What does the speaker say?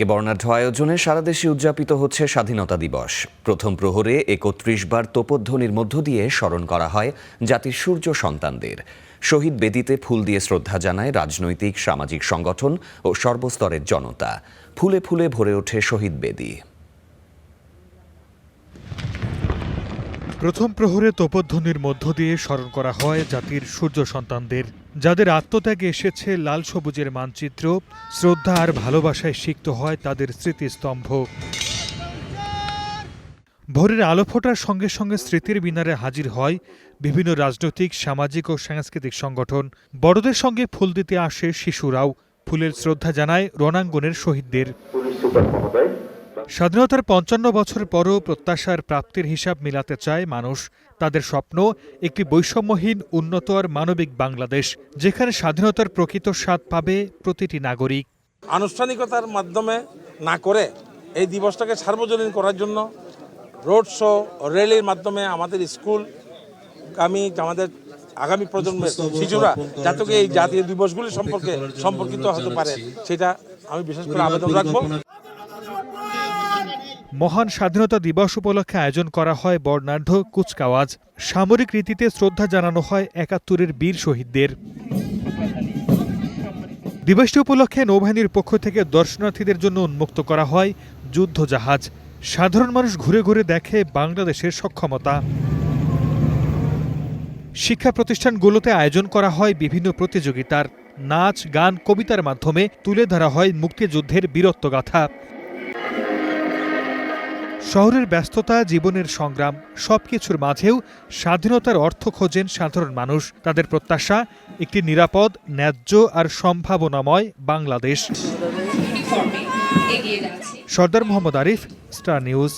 বর্ণাঢ্য আয়োজনে সারা দেশে উদযাপিত হচ্ছে স্বাধীনতা দিবস। প্রথম প্রহরে ৩১ বার তোপধ্বনির মধ্য দিয়ে স্মরণ করা হয় জাতির সূর্য সন্তানদের। শহীদ বেদিতে ফুল দিয়ে শ্রদ্ধা জানায় রাজনৈতিক সামাজিক সংগঠন ও সর্বস্তরের জনতা। ফুলে ফুলে ভরে ওঠে শহীদ বেদি। প্রথম প্রহরে তোপধ্বনির মধ্য দিয়ে স্মরণ করা হয় জাতির সূর্য সন্তানদের, যাদের আত্মত্যাগে এসেছে লাল সবুজের মানচিত্র। শ্রদ্ধা আর ভালোবাসায় সিক্ত হয় তাদের স্মৃতিস্তম্ভ। ভোরের আলো ফোটার সঙ্গে সঙ্গে স্মৃতির মিনারে হাজির হয় বিভিন্ন রাজনৈতিক, সামাজিক ও সাংস্কৃতিক সংগঠন। বড়দের সঙ্গে ফুল দিতে আসে শিশুরাও। ফুলের শ্রদ্ধা জানায় রণাঙ্গনের শহীদদের। স্বাধীনতার ৫৫ বছর পরও প্রত্যাশার প্রাপ্তির হিসাব মিলাতে চায় মানুষ। তাদের স্বপ্ন একটি বৈষম্যহীন, উন্নত আর মানবিক বাংলাদেশ, যেখানে স্বাধীনতার প্রকৃত স্বাদ পাবে প্রতিটি নাগরিক। আনুষ্ঠানিকতার মাধ্যমে না করে এই দিবসটাকে সার্বজনীন করার জন্য রোড শো, র্যালির মাধ্যমে আমাদের স্কুল আমাদের আগামী প্রজন্মের শিশুরা যাতে এই জাতীয় দিবসগুলি সম্পর্কিত হতে পারে, সেটা আমি বিশেষ করে আবেদন রাখবো। মহান স্বাধীনতা দিবস উপলক্ষে আয়োজন করা হয় বর্ণাঢ্য কুচকাওয়াজ। সামরিক রীতিতে শ্রদ্ধা জানানো হয় ৭১-এর বীর শহীদদের। দিবসটি উপলক্ষে নৌবাহিনীর পক্ষ থেকে দর্শনার্থীদের জন্য উন্মুক্ত করা হয় যুদ্ধজাহাজ। সাধারণ মানুষ ঘুরে ঘুরে দেখে বাংলাদেশের সক্ষমতা। শিক্ষা প্রতিষ্ঠানগুলোতে আয়োজন করা হয় বিভিন্ন প্রতিযোগিতার। নাচ, গান, কবিতার মাধ্যমে তুলে ধরা হয় মুক্তিযুদ্ধের বীরত্বগাথা। শহরের ব্যস্ততা, জীবনের সংগ্রাম, সবকিছুর মাঝেও স্বাধীনতার অর্থ খোঁজেন সাধারণ মানুষ। তাদের প্রত্যাশা একটি নিরাপদ, ন্যায্য আর সম্ভাবনাময় বাংলাদেশ। সর্দার মোহাম্মদ আরিফ, স্টার নিউজ।